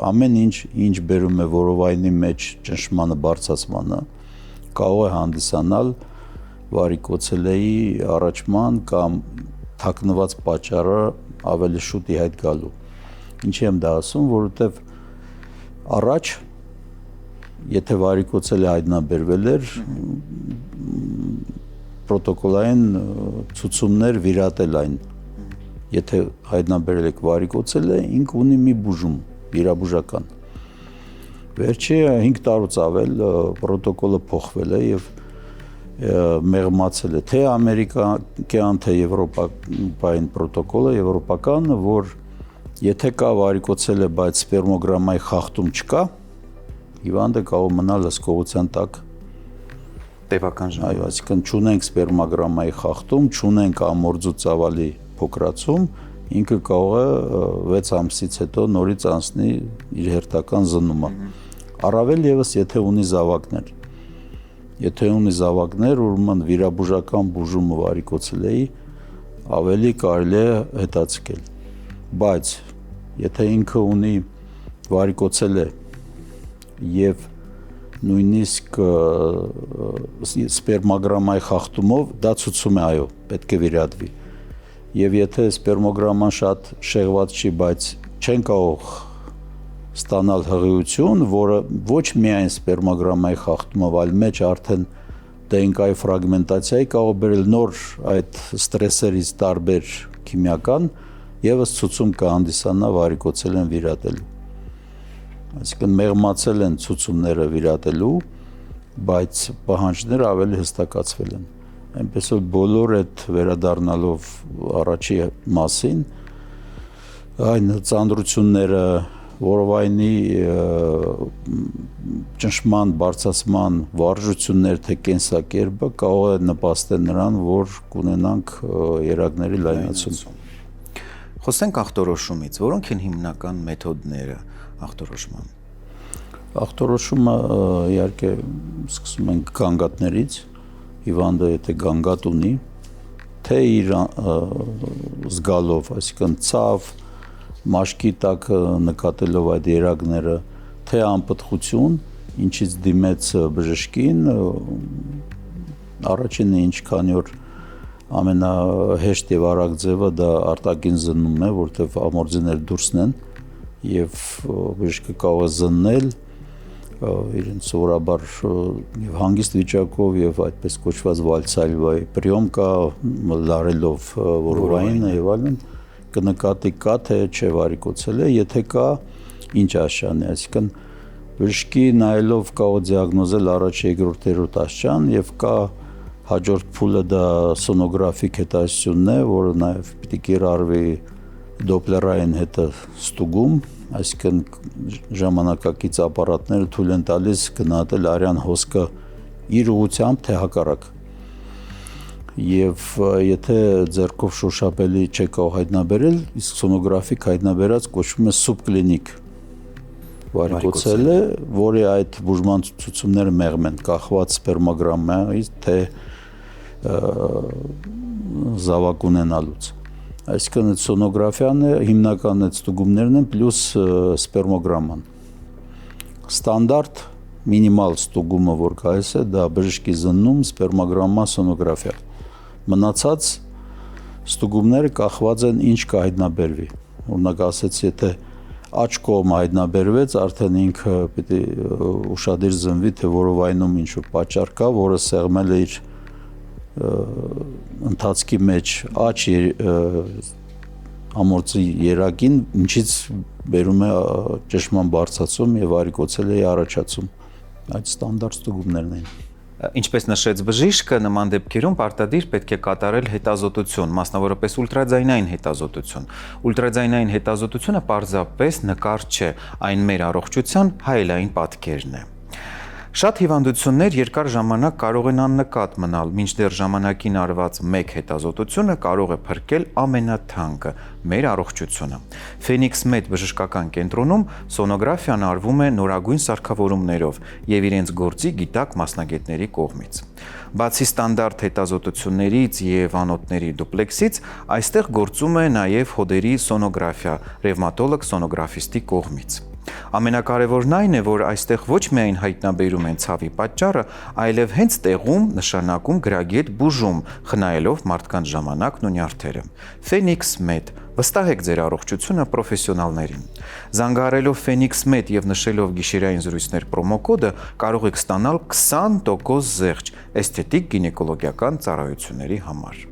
B: ամեն ինչ բերում է որովայնի մեջ ճնշմանը բարձրացմանը, կարող է հանդիսանալ վարիկոցելեի առաջման կամ թաքնված պատճառը ավելի շուտ ի հայտ գալու։ Ինչի եմ դա ասում, որովհետեւ առաջ եթե վարիկոցելե հայտնաբերվել էր, պրոտոկոլային ցուցումներ վիրատել այն։ Եթե հայտնաբերել եք վարիկոցելե, ինքը ունի մի բուժում, վիրաբուժական։ Վերջի 5 տարուց ավել պրոտոկոլը փոխվել է եւ մեղմացել է թե ամերիկյան, թե եվրոպական պրոտոկոլը, եվրոպական, որ եթե կա վարիկոցելե, բայց սպերմոգրամայի խախտում չկա, հիվանդը կարող մնալ հսկողության տակ
A: տևական ժամանակ։
B: Այո, այսինքն չունենք սպերմոգրամայի խախտում, չունենք ամորձու ծավալի փոքրացում ինքը կարող է 6 ամսից հետո նորից անցնի իր հերթական զննումը։ Առավել եւս եթե ունի զավակներ։ Եթե ունի զավակներ, ուրեմն վիրաբուժական բուժումը վարիկոցելեի ավելի կարելի է հետաձգել։ Բայց եթե ինքը ունի վարիկոցելե եւ նույնիսկ սպերմոգրամայի խախտումով դա ցույցում է այո, պետք է վիրատվի։ Եվ եթե սպերմոգրաման շատ շեղված չի, բայց չեն կարող ստանալ հղիություն, որը ոչ միայն սպերմոգրամայի խախտումով, այլ մեջ արդեն DNK-ի ֆրագմենտացիայի կարող բերել նոր այդ ստրեսերից տարբեր քիմիական եւս ցուցում կհանդիսանա վարիկոցելեն վիրատելու։ Այսինքն մեղմացել են ցուցումները վիրատելու, բայց պահանջները ավելի հստակացվել են։ Այնպես որ բոլոր այդ վերադառնալով առաջի մասին, այն ծանրությունները, որովայնի ճնշման, բարձրացման վարժություններ, թե կենսակերպը կարող է նպաստել նրան, որ կունենանք երակների լայնացում։
A: Խոսենք ախտորոշումից, որոնք են հիմնական մեթոդները ախտորոշման։
B: Ախտորոշումը իհարկե սկսում ենք գանգատներից, հիվանդը եթե գանգատ ունի, թե իր զգալով, այսինքն ցավ, մաշկի տակ նկատելով այդ երակները, թե անպտղություն, ինչից դիմեց բժշկին, առաջինը ինչքանի որ ամենահեշտ եւ արագ ձևը դա արտաքին զննումն է, որտեղ ամորձիները դուրսն են եւ բժիշկը կարող է զննել իրենց սովորաբար եւ հանգիստ վիճակով եւ այդպես կոչված վալցալվայի պրիոմկա լարելով որովայինը եւ այլն կնկատի կա թե չէ վարիկոցել է, եթե կա ինչ աշան է, այսինքն բժշկի նայելով կարող դիագնոզել առաջ, երկրորդ, երրորդ աշան եւ կա հաջորդ փուլը դա սոնոգրաֆիկ հետազոտությունն է, որը նաեւ պիտի կիրառվի դոպլերային հետը ստուգում, այսինքն ժամանակակից ապարատները թույլ են տալիս գնահատել արյան հոսքը իր ուղղությամբ թե հակառակ։ Եվ եթե ձեռքով շոշափելի չի կարող հայտնաբերել, իսկ սոնոգրաֆիկ հայտնաբերած կոչվում է սուբկլինիկ վարիկոցել է, որի այդ բուժման ցուցումները մեղմ են, կախված սպերմոգրամայից թե զավակ ունենալուց։ Այսինքն այդ սոնոգրաֆիան է, հիմնական այդ ստուգումներն են պլյուս սպերմոգրաման։ Ստանդարտ մինիմալ ստուգումը, որ կայս է, դա բժշկի զննում, սպերմոգրամա, սոնոգրաֆիա։ Մնացած ստուգումները կախված են ինչ կհայտնաբերվի։ Օրինակ ասեցի, եթե աջ կողմը հայտնաբերվեց, արդեն ինքը պիտի ուշադիր զնվի, թե որովայնում ինչ-որ պատճառ կա, որը սեղմել է իր ընթացքի մեջ աջ ամորձի երակին, ինչից բերում է ճնշման բարձրացում եւ վարիկոցելեի առաջացում։ Այդ ստանդարտ ստուգումներն են։
A: Ինչպես նշեց բժիշկը, նման դեպքերում պարտադիր պետք է կատարել հետազոտություն, մասնավորապես ուլտրաձայնային հետազոտություն։ Ուլտրաձայնային հետազոտությունը պարզապես նկար չէ, այն մեր առողջության հայելային պատկերն է։ Շատ հիվանդություններ երկար ժամանակ կարող են աննկատ մնալ, մինչդեռ ժամանակին արված մեկ հետազոտությունը կարող է փրկել ամենաթանկը՝ մեր առողջությունը։ Phoenix Med բժշկական կենտրոնում սոնոգրաֆիան արվում է նորագույն սարքավորումներով եւ իրենց գործի գիտակ մասնագետների կողմից։ Բացի ստանդարտ հետազոտություններից եւ անոթների դուպլեքսից, այստեղ գործում է նաեւ հոդերի սոնոգրաֆիա ռևմատոլոգ սոնոգրաֆիստի կողմից։ Ամենակարևորն այն է, որ այստեղ ոչ միայն հայտնաբերում են ցավի պատճառը, այլև հենց տեղում նշանակում գրագետ բուժում, խնայելով մարդկանց ժամանակն ու նյարդերը։ Phoenix Med, վստահեք ձեր առողջությունը պրոֆեսիոնալներին։ Զանգահարելով Phoenix Med եւ նշելով գիշերային զրույցներ պրոմոկոդը կարող եք ստանալ 20% զեղչ էսթետիկ գինեկոլոգիական ծառայությունների համար։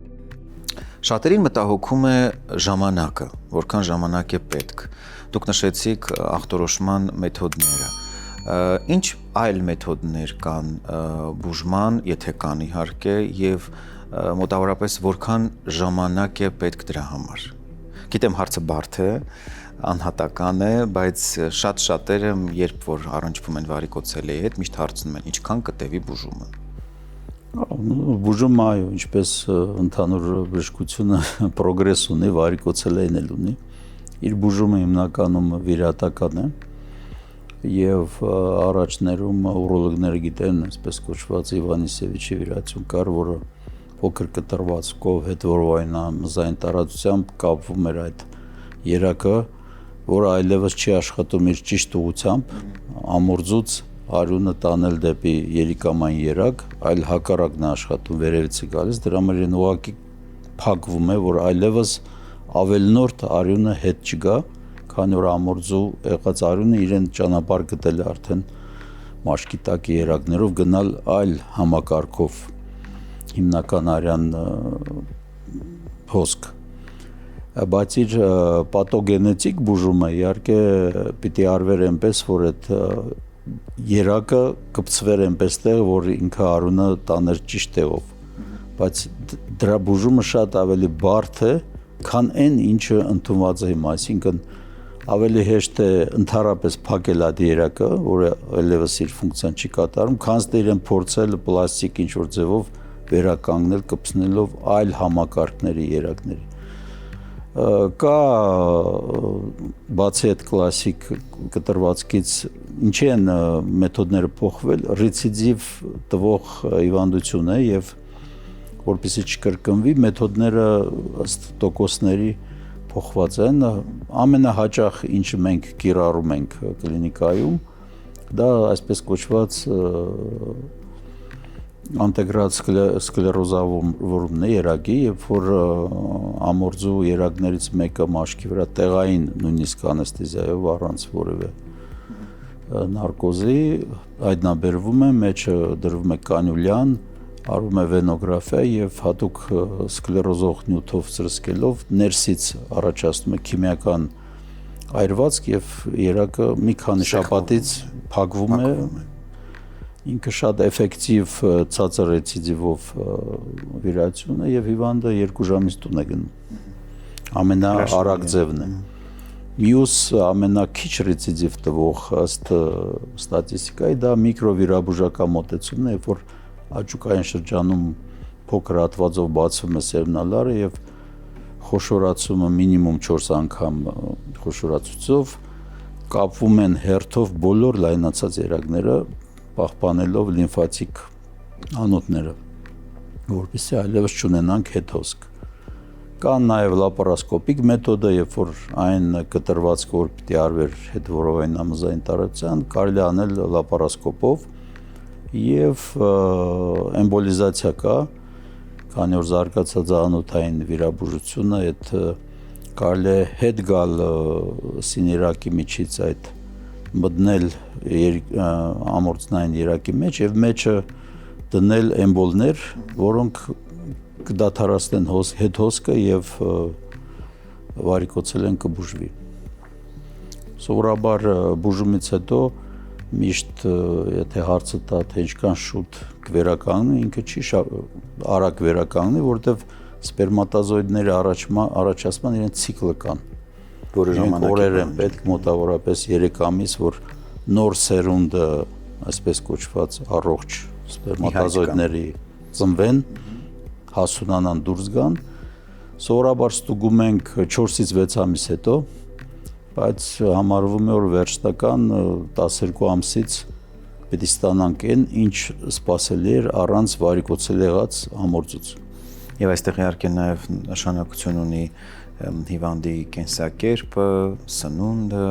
A: Շատերին մտահոգում է ժամանակը, որքան ժամանակ է պետք։ Դուք նշեցիք ախտորոշման մեթոդները։ Ինչ այլ մեթոդներ կան բուժման, եթե կան իհարկե, եւ մոտավորապես որքան ժամանակ է պետք դրա համար։ Գիտեմ հարցը բարդ է, անհատական է, բայց շատերը երբ որ առնչվում են վարիկոցելեի հետ, միշտ հարցնում են ինչքան կտևի բուժումը։
B: Բուժումը այո, ինչպես ընդհանուր բժշկությունը պրոգրես ունի, վարիկոցելային էլ ունի։ Իր բուժումը հիմնականում վիրատական է եւ առաջներում ուրոլոգները գիտեն, այսպես կոչված Իվանիսևիչի վիրացիոն կար, որը փոքր կտրվածքով հետվորովայնամզային տարածությամբ կապվում էր այդ երակը, որը այլևս չի աշխատում իր ճիշտ ուղղությամբ, ամորձուց արյունը տանել դեպի երիկամային երակ, այլ հակառակն է աշխատում, վերևից է գալիս, դրա համար իրեն ուղղակի փակվում է, որ այլևս ավելնորդ արյունը հետ չգա, քանի որ ամորձու եղած արյունը իրեն ճանապարհ գտել է արդեն մաշկի տակի երակներով գնալ այլ համակարգով հիմնական արյան հոսք։ Բայց իր պաթոգենետիկ բուժումը իհարկե պիտի արվեր այնպես, որ այդ երակը կպցվեր այնպես տեղ, որ ինքը արյունը տաներ ճիշտ տեղով, բայց դրա բուժումը շատ ավելի բարդ է, քան այն ինչը ընդունված է հիմա, այսինքն ավելի հեշտ է ընդհանրապես փակել այդ երակը, որը այլևս իր ֆունկցիան չի կատարում, քան դե իրեն փորձել պլաստիկ ինչ-որ ձևով վերականգնել, կպցնելով այլ համակարգների երակների։ Կա բացի այդ կլասիկ կտրվածքից ինչի են մեթոդները փոխվել, ռեցիդիվ տվող հիվանդություն է եւ որպեսզի չկրկնվի, մեթոդները ըստ տոկոսների փոխված են, ամենահաճախ ինչը մենք կիրառում ենք կլինիկայում, դա այսպես կոչված անտեգրատ սկլերոզավորումն է երակի, երբ որ ամորձու երակներից մեկը մաշկի վրա տեղային նույնիսկ անեստեզիայով առանց որևէ նարկոզի հայտնաբերվում է, մեջը դրվում է կանյուլյան, արվում է վենոգրաֆիա եւ հատուկ սկլերոզող նյութով ծրսկելով ներսից առաջացնում է քիմիական այրվածք եւ երակը մի քանի շաբաթից փակվում է։ Ինքը շատ էֆեկտիվ ցածր ռեցիդիվով վիրացիոն է եւ հիվանդը 2 ժամից տուն է գնում։ Ամենաարագ ձևն է։ Մյուս ամենաքիչ ռեցիդիվ տվող ըստ ստատիստիկայի դա միկրովիրաբուժական մոտեցումն է, երբ որ աճուկային շրջանում փոքր հատվածով բացվում է սերմնալարը եւ խոշորացումը մինիմում 4 անգամ խոշորացուցով կապվում են հերթով բոլոր լայնացած երակները, պահպանելով լիմֆատիկ անոթները, որպեսզի այլևս չունենանք հետհոսք։ Կան նաև լապարասկոպիկ մեթոդը, երբ որ այն կտրվածքը, որ պիտի արվեր հետվորովայնամզային տարածության, կարելի անել լապարասկոպով եւ էմբոլիզացիա կա, քանի որ զարգացած անոթային վիրաբուժությունը, այդ կարելի է հետ գալ սիներակի միջից այդ մտնել ամորձնային երակի մեջ եւ մեջը դնել էմբոլներ, որոնք կդադարեցնեն հետհոսքը եւ վարիկոցելեն կբուժվի։ Սովորաբար բուժումից հետո միշտ եթե հարցը տա թե ինչքան շուտ կվերականգնի, ինքը չի արագ վերականգնի, որովհետեւ սպերմատոզոիդների առաջացման իրենց ցիկլը կան,
A: որը
B: ժամանակներ են պետք մոտավորապես 3 ամիս, որ նոր սերունդը, այսպես կոչված առողջ սպերմատոզոիդների ծնվեն, հասունանան դուրս գան, սովորաբար ստուգում ենք 4-ից 6 ամիս հետո, բայց համարվում է, որ վերջնական 12 ամսից պետք է ստանանք այն, ինչ սպասելի էր առանց վարիկոցել եղած ամորձուց։
A: Եվ այստեղ իհարկե նաև նշանակություն ունի հիվանդի կենսակերպը, սնունդը,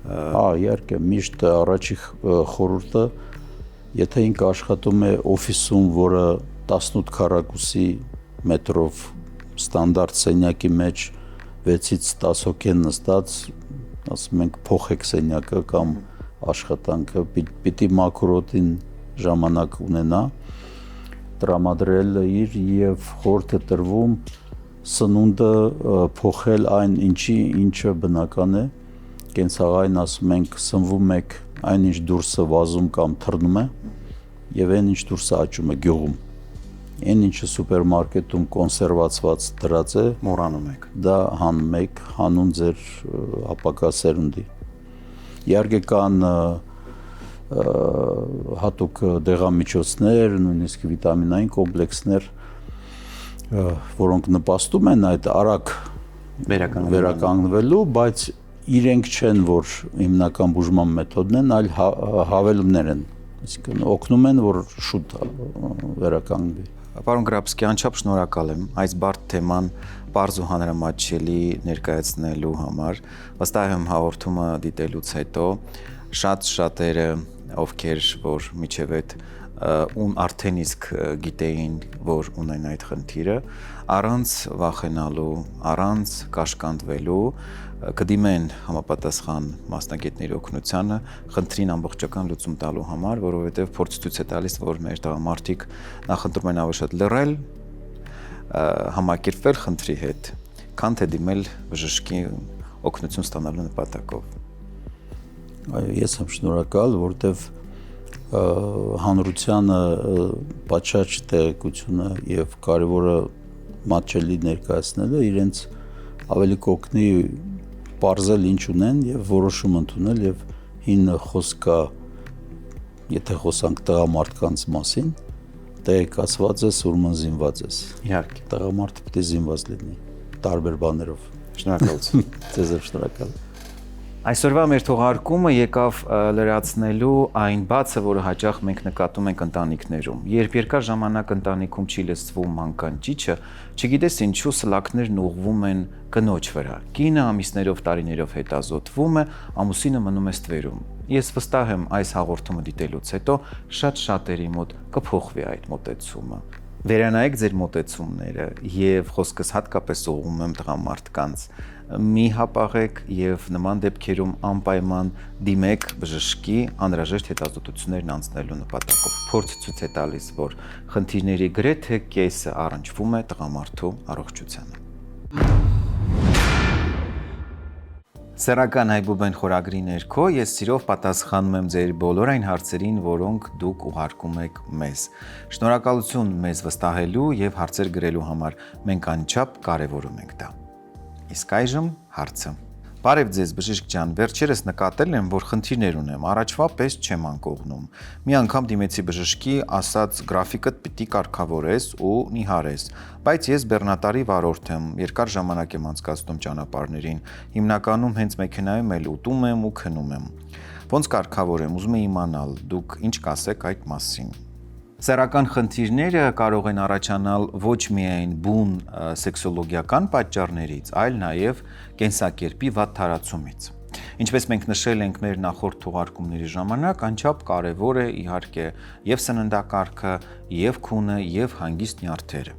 B: իհարկե միշտ առաջի խորհուրդը, եթե ինքը աշխատում է օֆիսում, որը 18 քառակուսի մետրով ստանդարտ սենյակի մեջ 6-ից 10 հոգի են նստած, ասում ենք փոխեք սենյակը կամ աշխատանքը, պիտի մակրոտին ժամանակ ունենա, տրամադրել իր եւ խորհուրդ է տրվում սնունդը փոխել այն ինչը բնական է, կենցաղային ասում ենք սնվում եք այն ինչ դուրսը վազում կամ թռնում է եւ այն ինչ դուրսը աճում է գյուղում, այն ինչը սուպերմարկետում կոնսերվացված դրած է,
A: մոռանում եք,
B: դա հանում եք, հանուն ձեր ապակա սերունդի։ Իհարկե կան հատուկ դեղամիջոցներ, նույնիսկ վիտամինային կոմպլեքսներ, որոնք նպաստում են այդ արագ վերականգնվելու, բայց իրենք չեն, որ հիմնական բուժման մեթոդն են, այլ հավելումներ են, այսինքն օգնում են, որ շուտ վերականգնվի։
A: Պարոն Գրաբսկի, անչափ շնորհակալ եմ այս բարդ թեման պարզ ու հանրամատչելի ներկայացնելու համար։ Վստահ եմ հաղորդումը դիտելուց հետո շատերը, ովքեր որ միջև այդ արդեն իսկ գիտեին, որ ունեն այդ խնդիրը, առանց վախենալու, առանց կաշկանդվելու կդիմեն համապատասխան մասնագետների օգնությանը խնդրին ամբողջական լուծում տալու համար, որովհետև փորձ ցույց է տալիս, որ մեր տղամարդիկ նախընտրում են ավելի շատ լռել, համակերպվել խնդրի հետ, քան թե դիմել բժշկի օգնություն ստանալու նպատակով։
B: Այո, ես եմ շնորհակալ, որտեվ հանրությանը պատշաճ տեղեկությունը եւ կարևորը մատչելի ներկայացնելը իրենց ավելի կօգնի պարզել ինչ ունեն եւ որոշում ընդունել եւ հին խոսքա, եթե խոսանք տղամարդկանց մասին, տեղեկացված ես, ուրմն զինված ես։
A: Իհարկե,
B: տղամարդը պետք է զինված լինի տարբեր բաներով։
A: Շնորհակալություն։
B: Ձեզ եմ շնորհակալ։
A: Այսօրվա մեր թողարկումը եկավ լրացնելու այն բացը, որը հաճախ մենք նկատում ենք ընտանիքներում։ Երբ երկար ժամանակ ընտանիքում չի լսվում մանկան ճիչը, չգիտես ինչու սլաքներն ուղղվում են կնոջ վրա։ Կինը ամիսներով, տարիներով հետազոտվում է, ամուսինը մնում է ստվերում։ Ես վստահ եմ այս հաղորդումը դիտելուց հետո շատերի մոտ կփոխվի այդ մոտեցումը։ Վերանայեք ձեր մոտեցումները եւ խոսքս հատկապես ուղղում եմ տղամարդկանց։ Մի հապաղեք եւ նման դեպքերում անպայման դիմեք բժշկի անհրաժեշտ հետազոտություններն անցնելու նպատակով։ Փորձը ցույց է տալիս, որ խնդիրների գրեթե կեսը առնչվում է տղամարդու առողջությանը։ Սեռական հայբուբեն խորագրի ներքո ես սիրով պատասխանում եմ ձեր բոլոր այն հարցերին, որոնք դուք ուղարկում եք մեզ։ Շնորհակալություն մեզ վստահելու եւ հարցեր գրելու համար, մենք անչափ կարեւորում ենք դա։ Իսկ այժմ հարցը։ Բարև ձեզ, բժիշկ ջան, վերջերս նկատել եմ, որ խնդիրներ ունեմ, առաջվա պես չեմ անկողնում։ Մի անգամ դիմեցի բժշկի, ասաց գրաֆիկդ պիտի կարգավորես ու նիհարես, բայց ես բեռնատարի վարորդ եմ, երկար ժամանակ եմ անցկացնում ճանապարհներին, հիմնականում հենց մեքենայում էլ ուտում եմ ու քնում եմ։ Ոնց կարգավորեմ, ուզում եմ իմանալ, դուք ինչ կասեք այդ մասին։ Սեռական խնդիրները կարող են առաջանալ ոչ միայն բուն սեքսոլոգիական պատճառներից, այլ նաև կենսակերպի վատ թարացումից։ Ինչպես մենք նշել ենք մեր նախորդ թողարկումների ժամանակ, անչափ կարևոր է իհարկե եւ սննդակարգը, եւ քունը, եւ հանգիստ նյարդերը։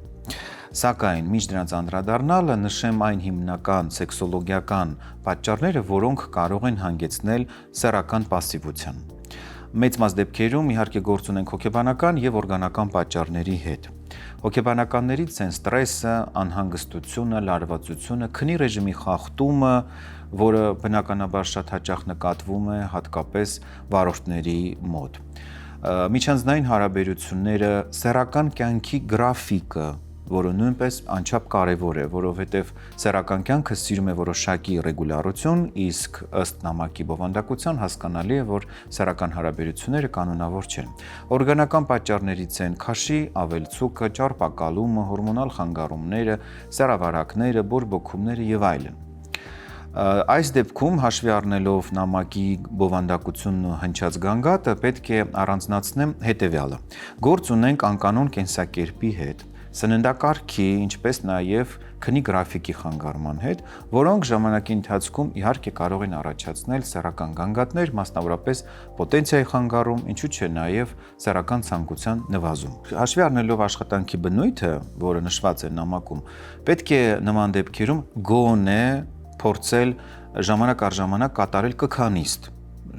A: Սակայն մինչ դրանց անդրադառնալը նշեմ այն հիմնական սեքսոլոգիական պատճառները, որոնք կարող են հանգեցնել սեռական պասիվության։ Մեծ մաս դեպքերում իհարկե գործ ունենք հոգեբանական եւ օրգանական պատճառների հետ։ Հոգեբանականներից են ստրեսը, անհանգստությունը, լարվածությունը, քնի ռեժիմի խախտումը, որը բնականաբար շատ հաճախ նկատվում է հատկապես վարորդների մոտ։ Միջանձնային հարաբերությունները, սեռական կյանքի գրաֆիկը, որը նույնպես անչափ կարևոր է, որովհետև սեռական կյանքը սիրում է որոշակի ռեգուլարություն, իսկ ըստ նամակի բովանդակության հասկանալի է, որ սեռական հարաբերությունները կանոնավոր չեն։ Օրգանական պատճառներից են քաշի ավելցուկը, ճարպակալումը, հորմոնալ խանգարումները, սեռավարակները, բորբոքումները եւ այլն։ Այս դեպքում հաշվի առնելով նամակի բովանդակությունն ու հնչած գանգատը պետք է առանձնացնեմ հետևյալը։ Գործ ունենք անկանոն կենսակերպի հետ, սննդակարգի, ինչպես նաև քնի գրաֆիկի խանգարման հետ, որոնք ժամանակի ընթացքում իհարկե կարող են առաջացնել սեռական գանգատներ, մասնավորապես պոտենցիայի խանգարում, ինչու չէ նաև սեռական ցանկության նվազում։ Հաշվի առնելով աշխատանքի բնույթը, որը նշված է նամակում, պետք է նման դեպքերում գոնե փորձել ժամանակ առ ժամանակ կատարել կքանիստ,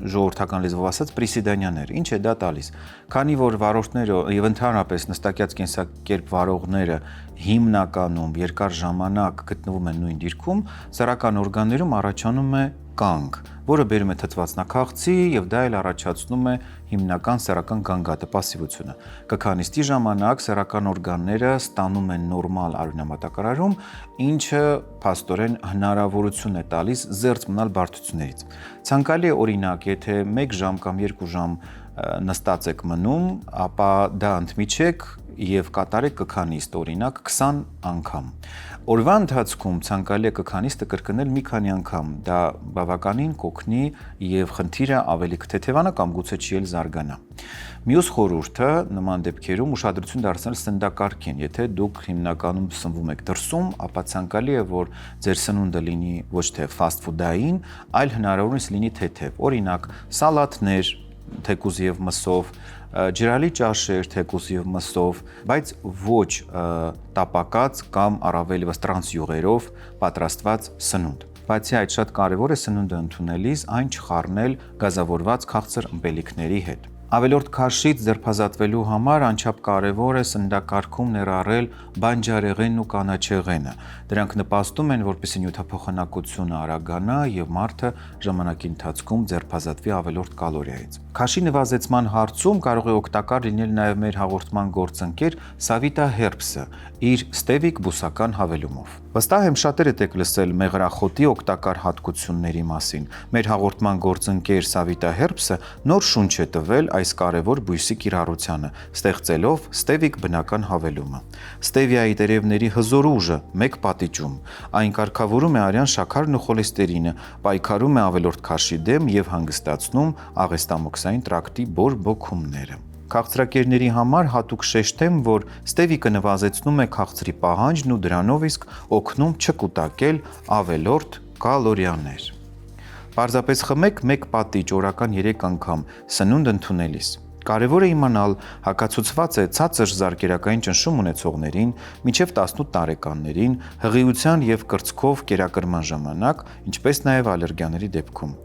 A: ժողովրդական լեզվով ասած պրիսիդանյաներ։ Ինչ է դա տալիս։ Քանի որ վարորդները եւ ընդհանրապես նստակյաց կենսակերպ վարողները հիմնականում երկար ժամանակ գտնվում են նույն դիրքում, սեռական օրգաններում առաջանում է կանգ, որը բերում է թթվածնաքաղցի եւ դա էլ առաջացնում է հիմնական սեռական գանգատը, պասիվությունը։ Կքանիստի ժամանակ սեռական օրգանները ստանում են նորմալ արյունամատակարարում, ինչը փաստորեն հնարավորություն է տալիս զերծ մնալ բարդություններից։ Ցանկալի է օրինակ, եթե 1 ժամ կամ 2 ժամ նստած եք մնում, ապա դա ընդմիջեք եւ կատարեք կքանիստ, օրինակ 20 անգամ։ Օրվա ընթացքում ցանկալի է կքանիստը կրկնել մի քանի անգամ։ Դա բավականին կօգնի եւ խնդիրը ավելի կթեթևանա կամ գուցե չի էլ զարգանա։ Մյուս խորհուրդը նման դեպքերում ուշադրություն դարձնել սննդակարգին։ Եթե դուք հիմնականում սնվում եք դրսում, ապա ցանկալի է, որ ձեր սնունդը լինի ոչ թե ֆաստ ֆուդային, այլ հնարավորինս լինի թեթև։ Օրինակ, սալաթներ, թեկուզ եւ մսով, ջրալի ճաշեր, թեկուզ եւ մսով, բայց ոչ տապակած կամ առավել եւս տրանս յուղերով պատրաստված սնունդ։ Բացի այդ, շատ կարևոր է սնունդը ընդունելիս այն չխառնել գազավորված քաղցր ըմպելիքների հետ։ Ավելորդ քաշից ձերբազատվելու համար անչափ կարևոր է սննդակարգում ներառել բանջարեղենն ու կանաչեղենը։ Դրանք նպաստում են, որպեսզի նյութափոխանակությունը արագանա եւ մարդը ժամանակի ընթացքում ձերբազատվի ավելորդ կալորիայից։ Քաշի նվազեցման հարցում կարող է օգտակար լինել նաեւ մեր հաղորդման գործընկեր Savita Herbs-ը իր ստևիկ բուսական հավելումով։ Վստահ եմ շատերդ եք լսել մեղրախոտի օգտակար հատկությունների մասին։ Մեր հաղորդման գործընկեր Savita Herbs-ը նոր շունչ է տվել այս կարևոր բույսի կիրառությանը, ստեղծելով ստևիկ բնական հավելումը։ Ստևիայի տերևների հզոր ուժը մեկ պատիճում։ Այն կարգավորում է արյան շաքարն ու խոլեստերինը, պայքարում է ավելորդ քաշի դեմ եւ հանգստացնում աղեստամոքսային տրակտի բորբոքումները։ Քաղցրակերների համար հատուկ շեշտեմ, որ ստևիկը նվազեցնում է քաղցրի պահանջն ու դրանով իսկ օգնում չկուտակել ավելորդ կալորիաներ։ Պարզապես խմեք մեկ պատիճ օրական 3 անգամ սնունդ ընդունելիս։ Կարևոր է իմանալ, հակացուցված է ցածր զարկերակային ճնշում ունեցողներին, մինչև 18 տարեկաններին, հղիության եւ կրծքով կերակրման ժամանակ, ինչպես նաեւ ալերգիաների դեպքում։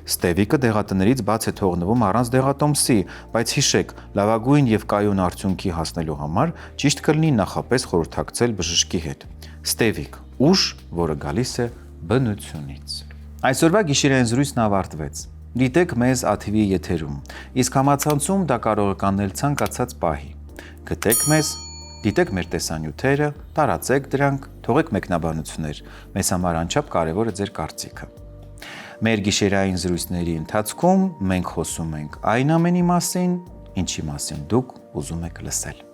A: Ստևիկը դեղատներից բաց է թողնվում առանց դեղատոմսի, բայց հիշեք, լավագույն եւ կայուն արդյունքի հասնելու համար ճիշտ կլինի նախապես խորհրդակցել բժշկի հետ։ Ստևիկ՝ ուժ, որը գալիս է բնությունից։ Այսօրվա գիշերային զրույցն ավարտվեց։ Դիտեք մեզ ATV եթերում, իսկ համացանցում դա կարող եք անել ցանկացած պահի։ Գտեք մեզ, դիտեք մեր տեսանյութերը, տարածեք դրանք, թողեք մեկնաբանություններ։ Մեզ համար անչափ կարևոր է ձեր կարծիքը։ Մեր գիշերային զրույցների ընթացքում մենք խոսում ենք այն ամենի մասին, ինչի մասին դուք ուզում եք լսել։